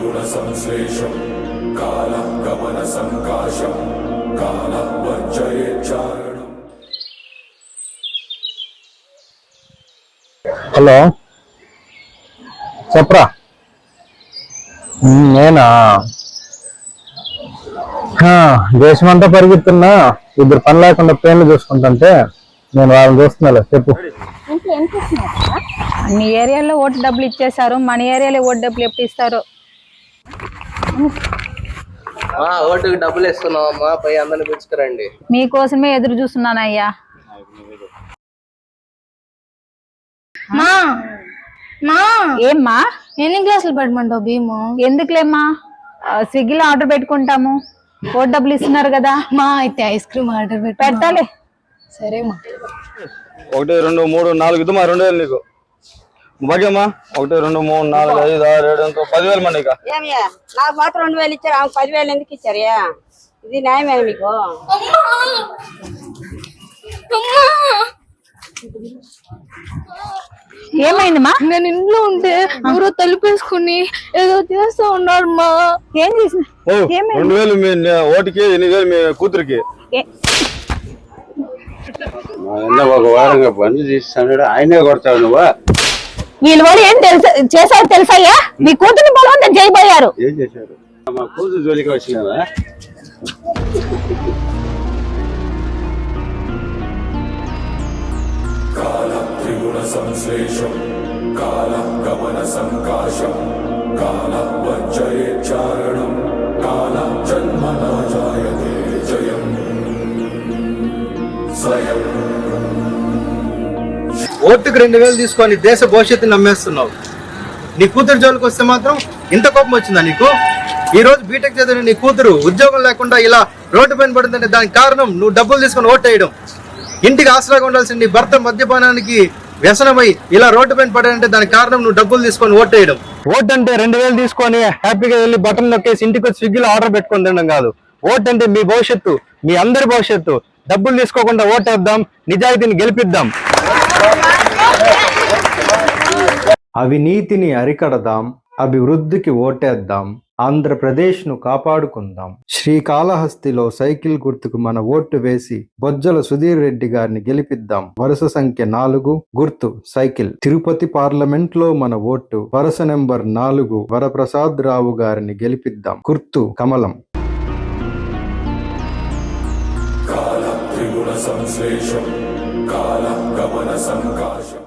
త్రిగుణ సంశ్లేషం కాల గమన సంకాశం కాల వర్జయేచ్చారణం. హలో చెప్పరా. నేనా దేశమంతా పరిగెత్తున్నా, ఇద్దరు పని లేకుండా పేర్లు చూసుకుంటుంటే నేను వాళ్ళని చూస్తున్నాలే. చెప్పు. మీ ఏరియాలో ఓటు డబ్బులు ఇచ్చేసారు, మన ఏరియాలో ఓటు డబ్బులు ఎప్పుడు ఇస్తారు? ఓటుకి డబ్బులు ఇస్తున్నాం అమ్మా, పోయి అందరిని పిలుచుకురండి. మీకోసమే ఎదురు చూస్తున్నానయ్యా. ఏమ్మా ఎన్ని గ్లాసులు పెట్టమంటావు భీము? ఎందుకులేమ్మా, స్విగ్గీలో ఆర్డర్ పెట్టుకుంటాము. ఓటు డబ్బులు ఇస్తున్నారు కదా. మా అయితే ఐస్ క్రీమ్ ఆర్డర్ పెట్టాలి. సరేమా. 1 2 3 4 ఇద్దుమా 2000 నీకు. బాగేమ్మా. 1 2 3 4 5 6 7 10,000 మంది. నాకు మాత్రం 2000 ఇచ్చారు, 10,000 ఎందుకు ఇచ్చారు? ఇది న్యాయమేనా మీకు? ఏమైందమ్మా? నేను ఇంట్లో ఉంటే ఎవరో తలుపేసుకుని ఏదో చేస్తా ఉన్నారు మా. ఏం చేసిన? 2000 మీ ఓటుకి, 8,000 మీ కూతురికి. ఒక వారంగా బంద్ చేస్తాడు, ఆయనే కొడతావు నువ్వా? వీళ్ళు కూడా ఏం చేశారు తెలుసయ్యా? మీ కూతుర్ని బలవంతం చేయబోయారు. ఏం చేశారు? మా కూతురు జోలికి వచ్చినావా? కాల త్రిగుణ సంశ్లేషం కాల గమన సంకాశం కాల వర్జయేచ్చారణం కాల జన్మన జాయతే జయం స్వయం. ఓటుకు 2,000 తీసుకొని దేశ భవిష్యత్తుని నమ్మేస్తున్నావు. నీ కూతురు జోలికి వస్తే మాత్రం ఇంత కోపం వచ్చిందా నీకు? ఈ రోజు బీటెక్ చదివిన నీ కూతురు ఉద్యోగం లేకుండా ఇలా రోడ్డు పైన పడిందంటే దానికి కారణం నువ్వు డబ్బులు తీసుకొని ఓటేయడం. ఇంటికి ఆసరాగా ఉండాల్సిన నీ భర్త మద్యపానానికి వ్యసనమై ఇలా రోడ్డు పైన పడాలంటే దానికి కారణం నువ్వు డబ్బులు తీసుకొని ఓటేయడం. ఓటు అంటే 2,000 తీసుకొని హ్యాపీగా వెళ్ళి బటన్ నొక్కేసి ఇంటికి వచ్చి స్విగ్గీలో ఆర్డర్ పెట్టుకొని తినడం కాదు. ఓటు అంటే మీ భవిష్యత్తు, మీ అందరి భవిష్యత్తు. డబ్బులు తీసుకోకుండా ఓటేద్దాం, నిజాయితీని గెలిపిద్దాం. అవినీతిని అరికడదాం, అభివృద్ధికి ఓటేద్దాం, ఆంధ్రప్రదేశ్ను కాపాడుకుందాం. శ్రీకాళహస్తిలో సైకిల్ గుర్తుకు మన ఓటు వేసి బొజ్జల సుధీర్ రెడ్డి గారిని గెలిపిద్దాం. వరుస సంఖ్య 4, గుర్తు సైకిల్. తిరుపతి పార్లమెంట్ లో మన ఓటు వరుస నెంబర్ 4, వరప్రసాద్ రావు గారిని గెలిపిద్దాం. గుర్తు కమలం. కాల త్రిగుణ సంశ్లేషం కాల గమన సంకాశం